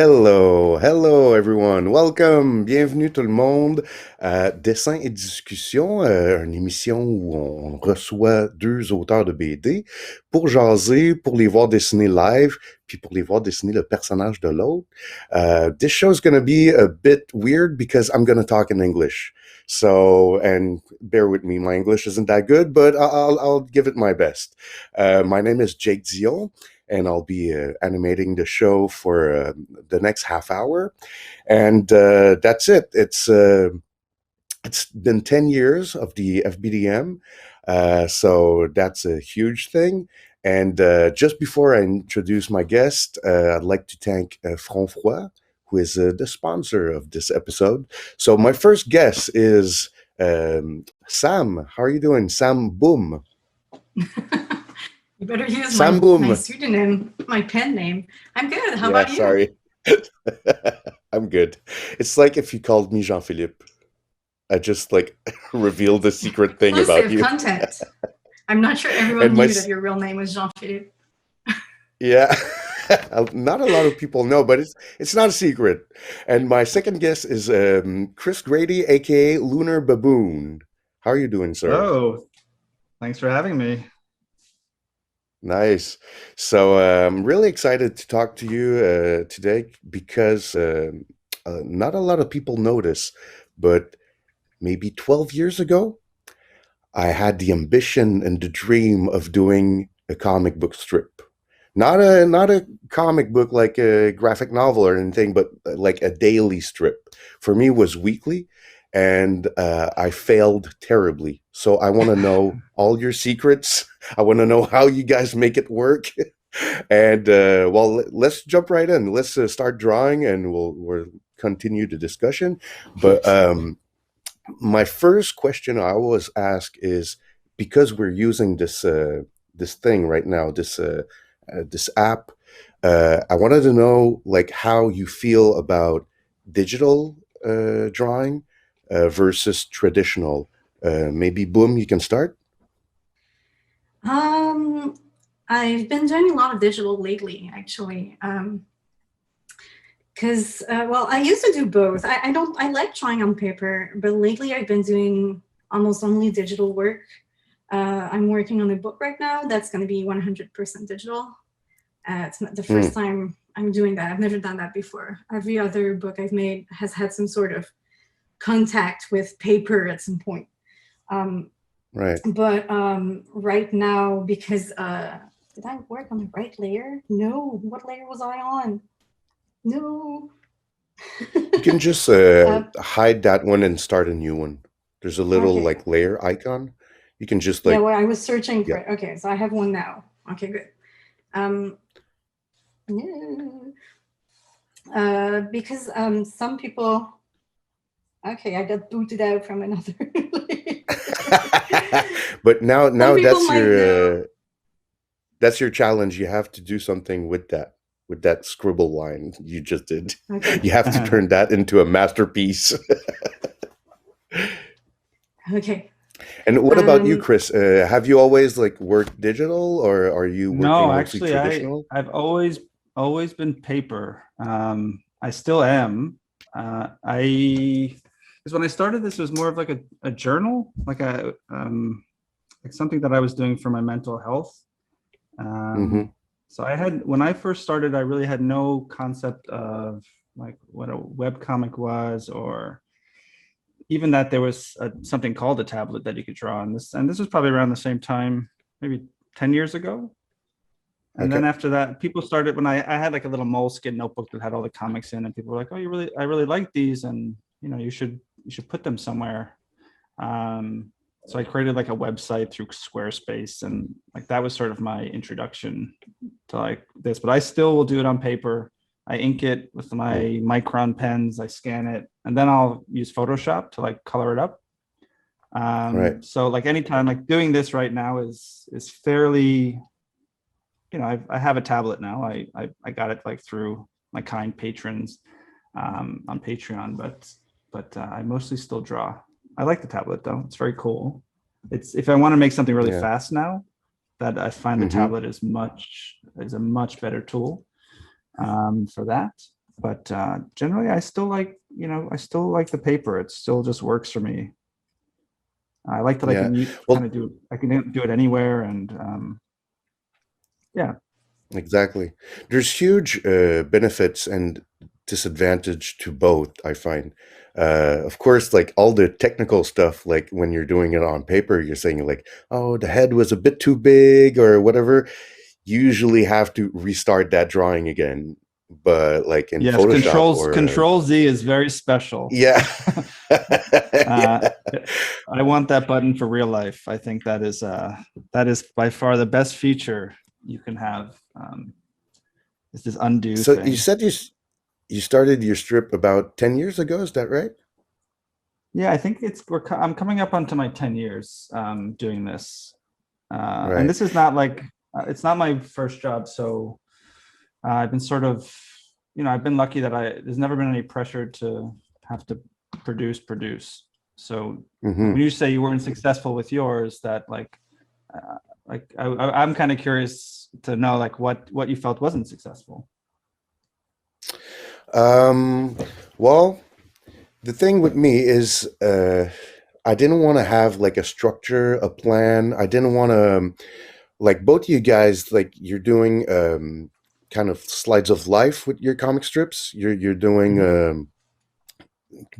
Hello, hello everyone. Welcome. Bienvenue tout le monde à Dessin et discussion, une émission où on reçoit deux auteurs de BD pour jaser, pour les voir dessiner live, puis pour les voir dessiner le personnage de l'autre. This show is going to be a bit weird because I'm going to talk in English. So, and bear with me, my English isn't that good, but I'll give it my best. My name is Jeik Dion, and I'll be animating the show for the next half hour. And that's it. It's been 10 years of the FBDM, so that's a huge thing. And just before I introduce my guest, I'd like to thank Froid, who is the sponsor of this episode. So my first guest is Sam. How are you doing, Sam Boum? You better use Sam my Boum. pseudonym, my pen name. I'm good. How Yeah, about you? sorry. I'm good. It's like if you called me Jean-Philippe. I just like revealed the secret thing about Exclusive you. content. I'm not sure everyone And my knew that your real name was Jean-Philippe. yeah, not a lot of people know, but it's not a secret. And my second guest is Chris Grady, aka Lunarbaboon. How are you doing, sir? Oh, thanks for having me. Nice. So I'm really excited to talk to you today because not a lot of people notice, but maybe 12 years ago, I had the ambition and the dream of doing a comic book strip. Not a comic book like a graphic novel or anything, but like a daily strip. For me, it was weekly, and I failed terribly. So I want to know all your secrets. I want to know how you guys make it work. And well, let's jump right in. Let's start drawing, and we'll continue the discussion. But my first question I always ask is because we're using this thing right now, this app. I wanted to know like how you feel about digital drawing versus traditional. Maybe Boom, you can start. Um, I've been doing a lot of digital lately, actually. Because well, I used to do both. I like drawing on paper, but lately I've been doing almost only digital work. I'm working on a book right now that's going to be 100% digital. It's not the first Hmm. time I'm doing that. I've never done that before. Every other book I've made has had some sort of contact with paper at some point. Um, Right. but right now, because did I work on the right layer? No. What layer was I on? No. You can just uh, hide that one and start a new one. There's a little okay. like layer icon. You can just Yeah, like well, I was searching for yeah. it. Okay, so I have one now. Okay, good. Um, because some people. Okay, I got booted out from another. But now Some now people might know. that's your challenge. You have to do something with that scribble line you just did. Okay. You have to turn that into a masterpiece. Okay. And what about you, Um, Chris? Have you always like worked digital, or are you No, working mostly actually, traditional? I've always been paper. I still am. I because when I started this, it was more of like a journal, like something that I was doing for my mental health. Mm-hmm. So I had when I first started, I really had no concept of like what a web comic was, or even that there was something called a tablet that you could draw on this. And this was probably around the same time, maybe 10 years ago. And Okay. then after that, people started when I had like a little moleskin notebook that had all the comics in, and people were like, "Oh, I really like these, and you should put them somewhere." Um, so I created like a website through Squarespace, and like that was sort of my introduction to like this. But I still will do it on paper. I ink it with my micron pens. I scan it, and then I'll use Photoshop to like color it up. Right. So like anytime like doing this right now is fairly, I have a tablet now. I got it like through my kind patrons on Patreon, but I mostly still draw. I like the tablet though; it's very cool. It's if I want to make something really Yeah. fast now, that I find the Mm-hmm. tablet is a much better tool for that. But generally, I still like, I still like the paper. It still just works for me. I like that I Yeah. can kind Well, of I can do it anywhere, and yeah. exactly. There's huge benefits and disadvantage to both, I find. Of course, like all the technical stuff, like when you're doing it on paper, you're saying like, oh, the head was a bit too big or whatever. You usually have to restart that drawing again. But like in Yes, Photoshop or Control Z is very special. yeah. uh, Yeah. I want that button for real life. I think that is by far the best feature you can have. Is this undo So you thing? said you started your strip about 10 years ago, is that right? Yeah, I think I'm coming up onto my 10 years doing this, and Right. this is not like it's not my first job, so I've been sort of, I've been lucky that there's never been any pressure to have to produce. So Hmm. when you say you weren't successful with yours, that I'm kind of curious to know like what you felt wasn't successful. Um, well, the thing with me is I didn't want to have like a structure, a plan. I didn't want to like both of you guys like you're doing kind of slides of life with your comic strips. You're doing Mhm.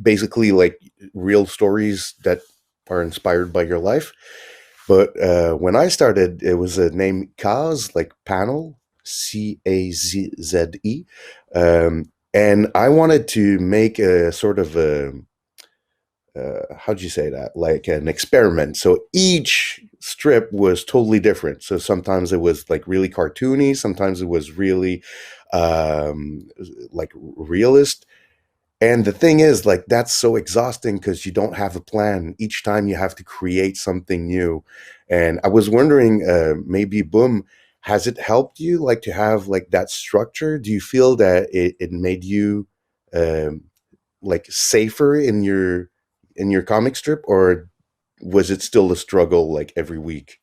basically like real stories that are inspired by your life. But when I started, it was a name Kaz, like panel, CAZZE. And I wanted to make a sort of a, how'd you say that? Like an experiment. So each strip was totally different. So sometimes it was like really cartoony, sometimes it was really um, like realist. And the thing is, like, that's so exhausting because you don't have a plan. Each time you have to create something new. And I was wondering, maybe Boom, has it helped you like to have like that structure? Do you feel that it made you um, like safer in your comic strip, or was it still a struggle like every week?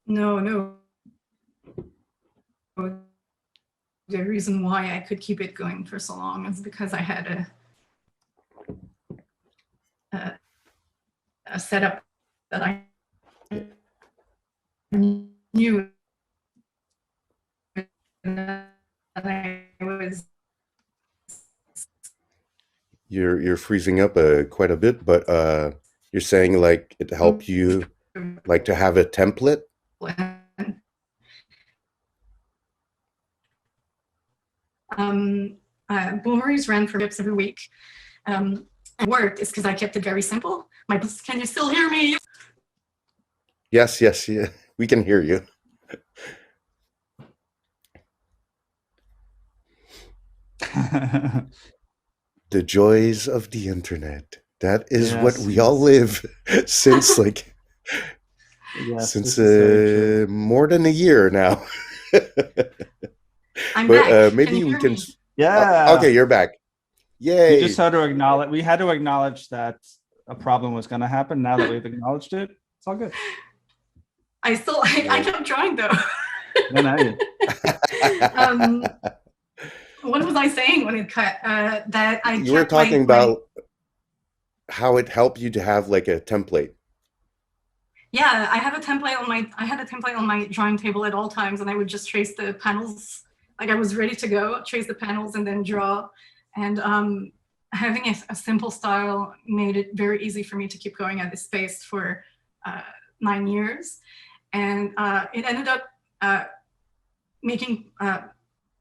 No, no. The reason why I could keep it going for so long is because I had a, a setup that I knew that I was You're freezing up quite a bit, but you're saying like it helped you like to have a template. um, Boomeries ran for tips every week. And worked is because I kept it very simple. Can you still hear me? Yes, yes, yeah, we can hear you. The joys of the internet. That is what Yes, we all yes, live since like yes. since This is very true. more than a year now. I'm But back. Can maybe you we hear can. me? Okay, Yeah, you're back. we just Yay! had to acknowledge. We had to acknowledge that a problem was going to happen. Now that we've acknowledged it, it's all good. I Yeah. kept trying though. No, now you. um, what was I saying when it cut? That I You were kept talking my about how it helped you to have like a template. yeah, I had a template on my drawing table at all times, and I would just trace the panels. Like I was ready to go, trace the panels, and then draw. And having a simple style made it very easy for me to keep going at this pace for uh, 9 years. And it ended up making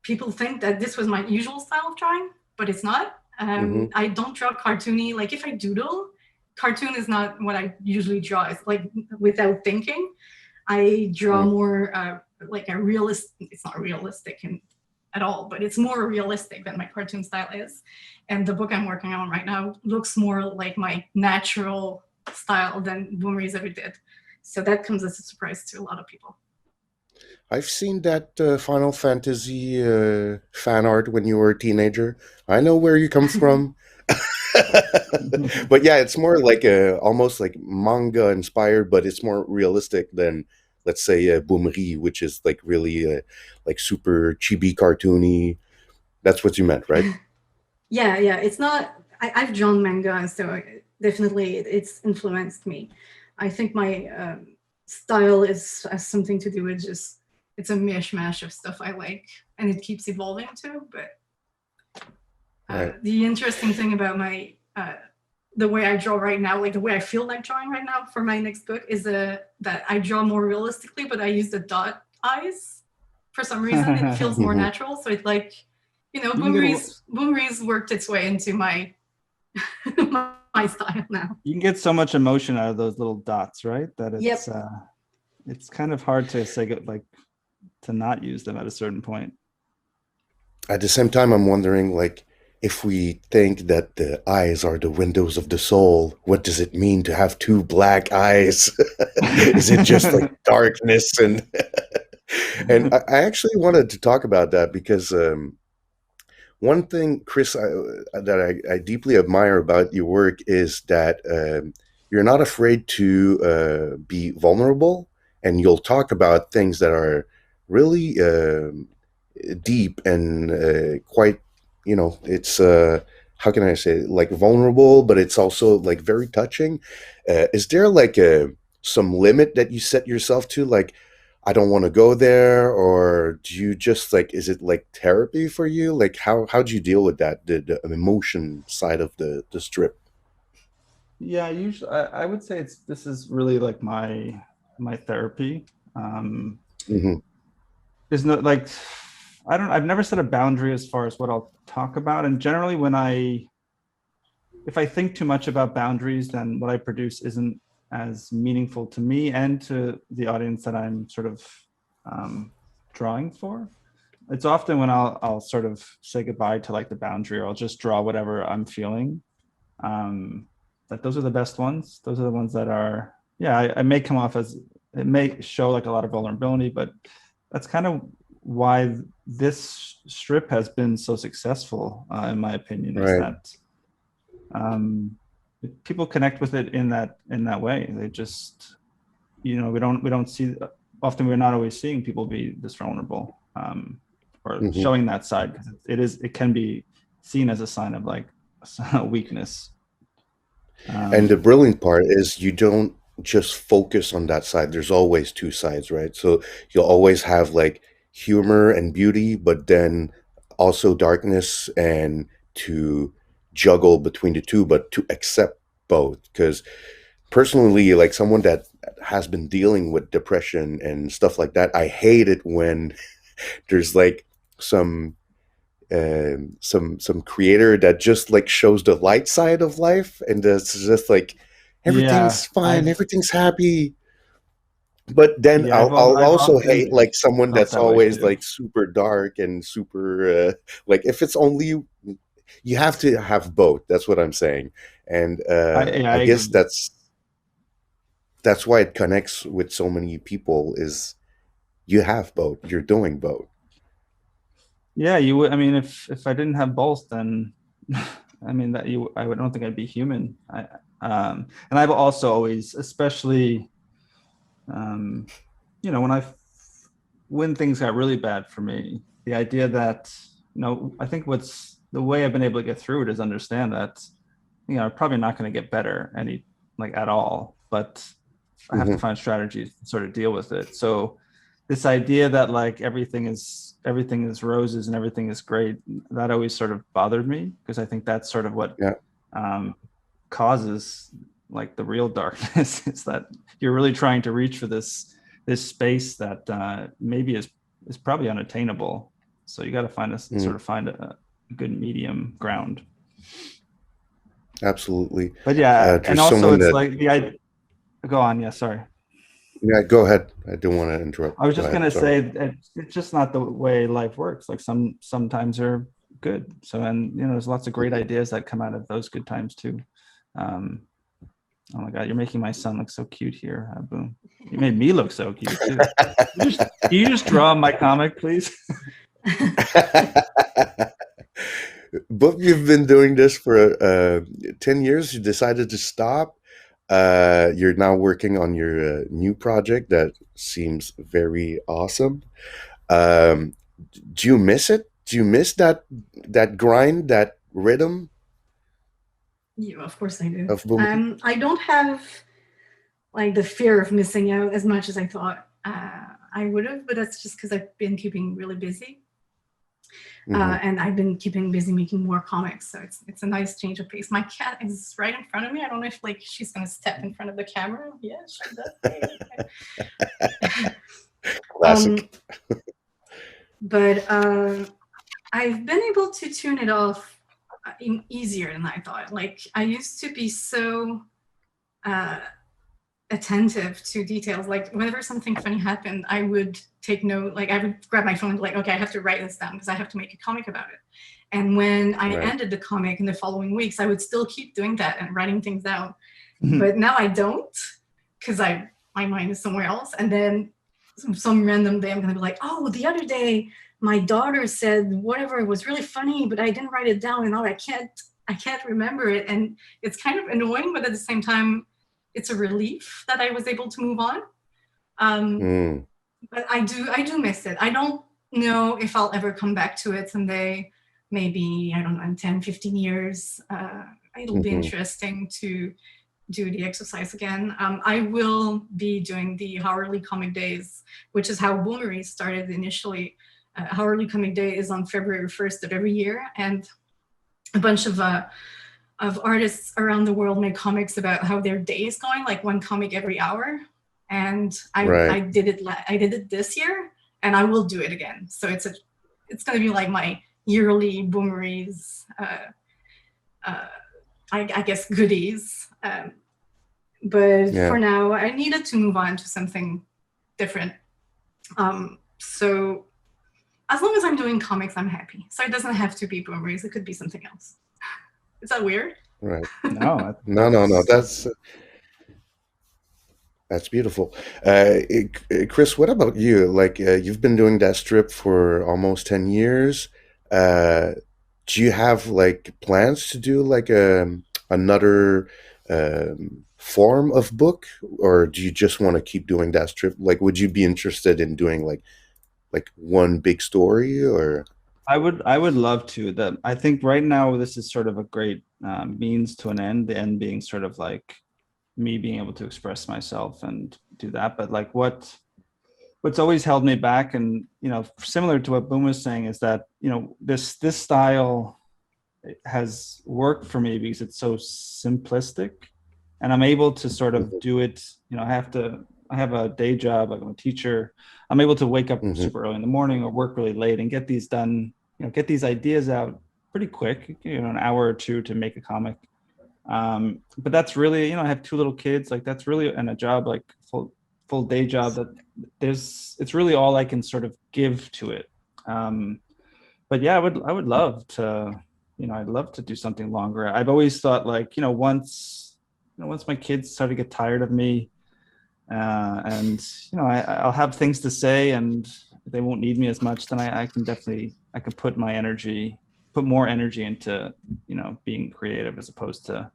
people think that this was my usual style of drawing, but it's not. Hmm. I don't draw cartoony. Like if I doodle, cartoon is not what I usually draw. It's like without thinking. I draw more like a realist. It's not realistic at all, but it's more realistic than my cartoon style is. And the book I'm working on right now looks more like my natural style than Boomer's ever did. So that comes as a surprise to a lot of people. I've seen that Final Fantasy fan art when you were a teenager. I know where you come from. But yeah, it's more like a almost like manga inspired, but it's more realistic than let's say Boomerie, which is like really like super chibi cartoony. That's what you meant, right? Yeah. It's not. I've drawn manga, so definitely it's influenced me. I think my style has something to do with just it's a mishmash of stuff I like, and it keeps evolving too. But Right. the interesting thing about my the way I draw right now, like the way I feel like drawing right now for my next book, is that I draw more realistically, but I use the dot eyes for some reason. It feels more Hmm. natural. So it's like, You can get Boom Rees worked its way into my my style now. you can get so much emotion out of those little dots, right? That Yep. it's kind of hard to say like to not use them at a certain point. At the same time, I'm wondering, like, if we think that the eyes are the windows of the soul, what does it mean to have two black eyes? Is it just like darkness? And I actually wanted to talk about that because one thing, Chris, that I deeply admire about your work is that you're not afraid to be vulnerable, and you'll talk about things that are really deep and quite, it's how can I say it? Like vulnerable, but it's also like very touching. Is there like some limit that you set yourself to, like? I don't want to go there, or do you just like, is it like therapy for you? Like how do you deal with that, the emotion side of the strip? Yeah, usually I would say this is really like my therapy. Hmm. There's no like I've never set a boundary as far as what I'll talk about. And generally if I think too much about boundaries, then what I produce isn't as meaningful to me and to the audience that I'm sort of drawing for. It's often when I'll sort of say goodbye to like the boundary, or I'll just draw whatever I'm feeling. Um, that those are the best ones. Those are the ones that are, yeah, I may come off as, it may show like a lot of vulnerability, but that's kind of why this strip has been so successful, in my opinion, is Right. that um, people connect with it in that way. They just, we don't see, often we're not always seeing people be this vulnerable, or Hmm. showing that side, because it can be seen as a sign of like a weakness. And the um, brilliant part is you don't just focus on that side. There's always two sides, right? So you'll always have like humor and beauty, but then also darkness, and to juggle between the two, but to accept both. Because personally, like someone that has been dealing with depression and stuff like that, I hate it when there's like some some creator that just like shows the light side of life, and it's just like yeah, everything's fine, everything's happy. But then yeah, I'll I've also often hate like someone felt that's that way always too. like super dark and super like, if it's only you have to have both. That's what I'm saying. And Yeah, I I guess agree. that's why it connects with so many people, is you have both, you're doing both. Yeah, you would. I mean, if I didn't have both, then I mean I don't think I'd be human. And I've also always, especially, um, when when things got really bad for me, the idea that, I think what's the way I've been able to get through it is understand that, I'm probably not going to get better like at all, but I have to Hmm. find strategies to sort of deal with it. So this idea that like everything is roses and everything is great, that always sort of bothered me, because I think that's sort of what Yeah. um, causes like the real darkness. It's that you're really trying to reach for this space that maybe is probably unattainable. So you got to Hmm. find a good medium ground. Absolutely. But yeah, and There's also someone it's that, like the idea. Go on. Yeah, sorry. yeah, go ahead. I don't want to interrupt. I was Go just ahead. gonna Sorry. say it's just not the way life works. Like sometimes they're good. So, and there's lots of great ideas that come out of those good times too. Um, oh my God, you're making my son look so cute here, Boom. You made me look so cute too. Can you just draw my comic, please? But you've been doing this for 10 years. You decided to stop. You're now working on your new project that seems very awesome. Um, do you miss it? Do you miss that grind, that rhythm Yeah, of course I do. of Boom? I don't have like the fear of missing out as much as I thought I would have, but that's just because I've been keeping really busy. Hmm. And I've been keeping busy making more comics, so it's a nice change of pace. My cat is right in front of me. I don't know if like she's gonna step in front of the camera. Yeah, she does. Okay. Classic. um, but I've been able to tune it off easier than I thought. Like I used to be so uh, attentive to details. Like whenever something funny happened, I would take note. Like I would grab my phone and be like, okay, I have to write this down because I have to make a comic about it. And when I Right. ended the comic in the following weeks, I would still keep doing that and writing things down. Mhm. But now I don't because my mind is somewhere else. And then some random day I'm gonna be like, oh, the other day my daughter said whatever was really funny, but I didn't write it down, and now I can't remember it. And it's kind of annoying, but at the same time, it's a relief that I was able to move on. Um, Mm. but I do miss it. I don't know if I'll ever come back to it someday. Maybe, I don't know, in 10, 15 years. It'll be Hmm. interesting to do the exercise again. I will be doing the hourly comic days, which is how Boomery started initially. Hourly comic day is on February 1st of every year, and a bunch of artists around the world make comics about how their day is going, like one comic every hour. And I Right. did it. I did it this year, and I will do it again. So it's going to be like my yearly Boomeries. Uh, I guess goodies. But Yeah. for now, I needed to move on to something different. So as long as I'm doing comics, I'm happy. So it doesn't have to be Boomeries. It could be something else. Is that weird? Right. No, No, no, no. that's That's beautiful. Chris, what about you? Like, you've been doing that strip for almost 10 years. Uh, do you have like plans to do like another form of book, or do you just want to keep doing that strip? Like, would you be interested in doing like one big story or? I would love to. That I think right now this is sort of a great means to an end. The end being sort of like me being able to express myself and do that. But like what's always held me back, and similar to what Boom was saying, is that this style has worked for me because it's so simplistic, and I'm able to sort of Mhm. do it. I have a day job, like I'm a teacher. I'm able to wake up Mhm. super early in the morning or work really late and get these done, get these ideas out pretty quick, an hour or two to make a comic. But that's really, I have two little kids, like that's really, and a job, like full day job, that it's really all I can sort of give to it. Um, but yeah, I would love to, I'd love to do something longer. I've always thought like, once my kids start to get tired of me, and I'll have things to say and they won't need me as much, then I can definitely, I can put more energy into, being creative as opposed to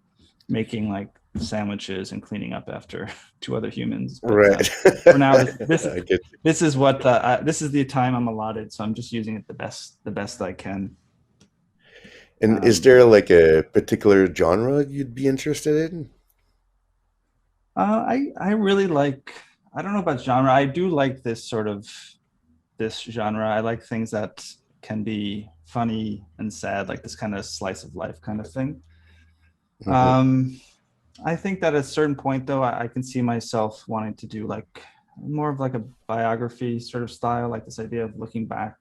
making like sandwiches and cleaning up after two other humans. But Right. for now, this I get you. this is what this is the time I'm allotted, so I'm just using it the best I can. And is Um, there like a particular genre you'd be interested in? I really like. I don't know about genre. I do like this genre. I like things that can be funny and sad, like this kind of slice of life kind of thing. Hmm. Um, I think that at a certain point, though, I can see myself wanting to do like more of like a biography sort of style, like this idea of looking back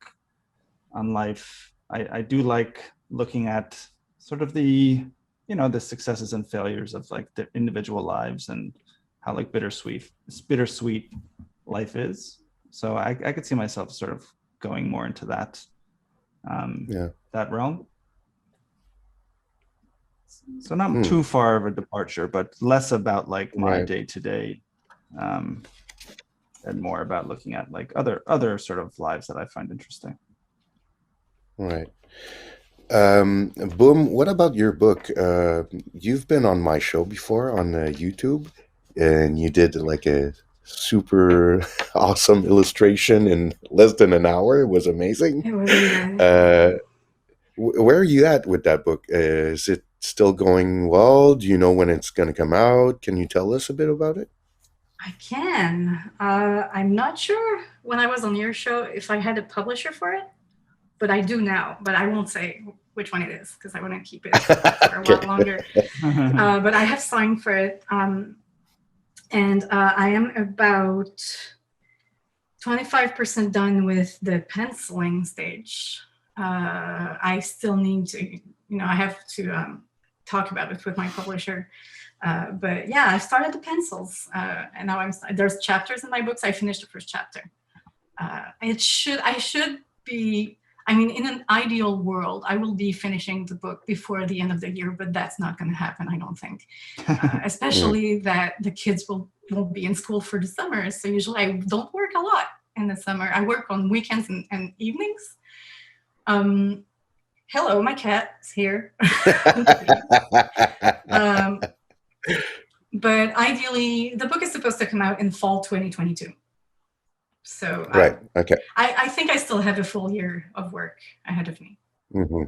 on life. I do like looking at sort of the successes and failures of like the individual lives and how like bittersweet life is. So I could see myself sort of going more into um, Yeah. that realm. So not Hmm. too far of a departure, but less about like my Right. day to day, and more about looking at like other sort of lives that I find interesting. Right. Boom, what about your book? You've been on my show before on YouTube, and you did like a super awesome illustration in less than an hour. It was amazing. It was amazing. Where are you at with that book? Is it still going well? Do you know when it's going to come out? Can you tell us a bit about it? I can. I'm not sure when I was on your show if I had a publisher for it, but I do now. But I won't say which one it is because I want to keep it for a Okay. while longer. But I have signed for it, and I am about 25% done with the penciling stage. I still need to, I have to talk about it with my publisher. But yeah, I started the pencils, and now there's chapters in my books. I finished the first chapter. I should be. I mean, in an ideal world, I will be finishing the book before the end of the year, but that's not going to happen, I don't think. Especially that the kids won't be in school for the summer. So usually I don't work a lot in the summer. I work on weekends and evenings. Hello, my cat is here. But ideally, the book is supposed to come out in fall 2022. So Right. Okay. I think I still have a full year of work ahead of me. Hmm.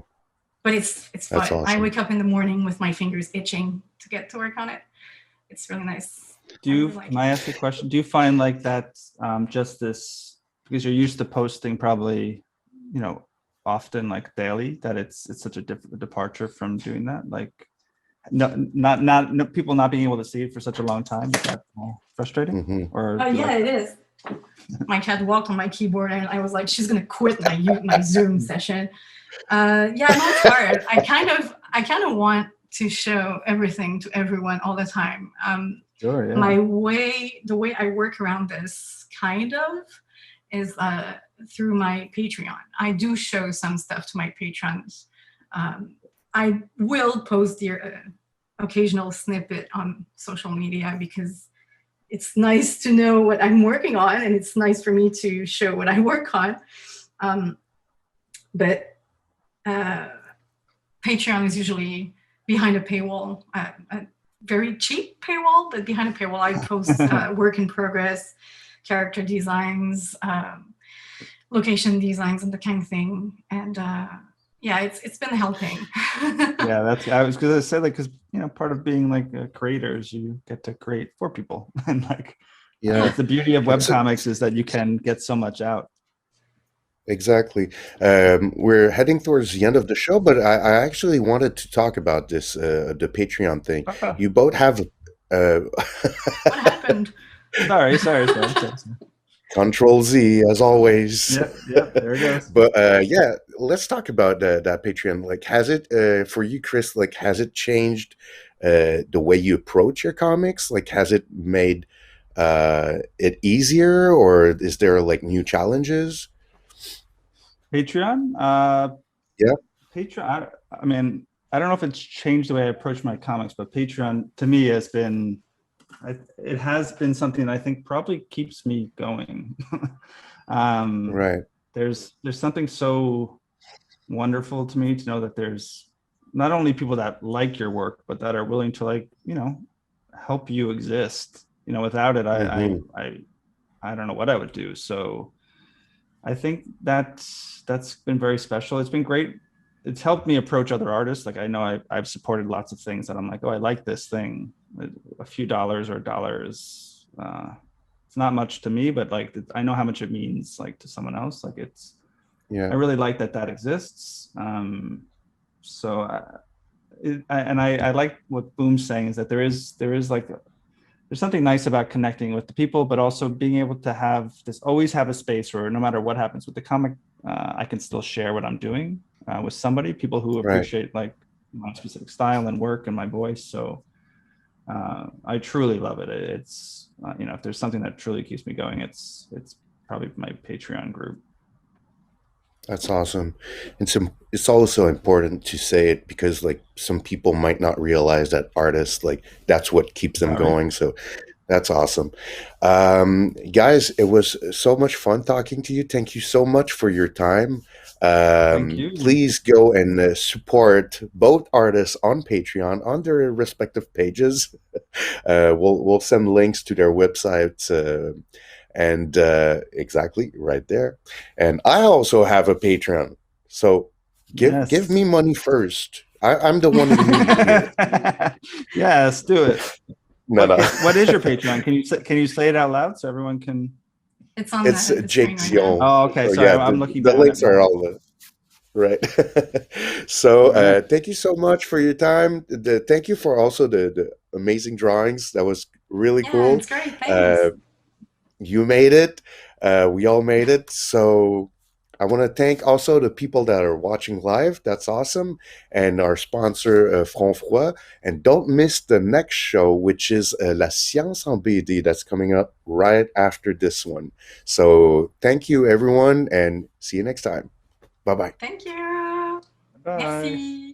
But it's fun. That's awesome. I wake up in the morning with my fingers itching to get to work on it. It's really nice. Can I ask a question? Do you find like that just this, because you're used to posting probably, often like daily, that it's such a different departure from doing that? Like not people not being able to see it for such a long time? Is that frustrating? Hmm. Or yeah, it is. My cat walked on my keyboard and I was like, she's gonna quit my Zoom session. Yeah, no, it's hard. I kind of want to show everything to everyone all the time. Sure, yeah. The way I work around this kind of is through my Patreon. I do show some stuff to my patrons. I will post the occasional snippet on social media because it's nice to know what I'm working on, and it's nice for me to show what I work on. But Patreon is usually behind a paywall, a very cheap paywall, but behind a paywall, I post work in progress, character designs, location designs, and the kind of thing. And yeah, it's been helping. Yeah, I was gonna say, like, because part of being like a creator is you get to create for people, and like, that's the beauty of webcomics is that you can get so much out. Exactly. We're heading towards the end of the show, but I actually wanted to talk about this, the Patreon thing. You both have. What happened? Sorry. Control Z, as always. Yep, there it goes. But yeah, let's talk about that Patreon. Like, has it, for you, Chris, like, has it changed the way you approach your comics? Like, has it made it easier, or is there like new challenges? Patreon? Yeah. Patreon, I mean, I don't know if it's changed the way I approach my comics, but Patreon to me has been, it has been something that I think probably keeps me going. Right. There's something so wonderful to me to know that there's not only people that like your work, but that are willing to, like, help you exist. Without it, I don't know what I would do. So I think that's been very special. It's been great. It's helped me approach other artists. Like, I know I've supported lots of things that I'm like, oh, I like this thing. A few dollars or dollars, it's not much to me, but like, I know how much it means, like, to someone else. Like, I really like that exists. So I like what Boum's saying, is that there is like there's something nice about connecting with the people, but also being able to always have a space where no matter what happens with the comic, I can still share what I'm doing with somebody, people who appreciate like my specific style and work and my voice. So I truly love it. It's if there's something that truly keeps me going, it's probably my Patreon group. That's awesome. And it's also important to say it because, like, some people might not realize that artists, like, that's what keeps them going. So that's awesome. Guys, it was so much fun talking to you. Thank you so much for your time. Thank you. Please go and support both artists on Patreon on their respective pages. We'll send links to their websites and exactly right there. And I also have a Patreon, so give Yes. me money first. I'm the one in need here. Yes, do it. No, no. What is your Patreon? Can you say it out loud so everyone can? It's on It's the screen Jeik right Dion. now. Oh, okay. So Sorry, yeah, I'm looking the down links at are mine. all right. So Yeah. thank you so much for your time. Thank you for also the amazing drawings. That was really Yeah, cool. it's great. Uh, Thanks. you made it. We all made it. So I want to thank also the people that are watching live. That's awesome. And our sponsor, Front Froid. And don't miss the next show, which is La Science en BD, that's coming up right after this one. So thank you, everyone, and see you next time. Bye bye. Thank you. Bye. Merci.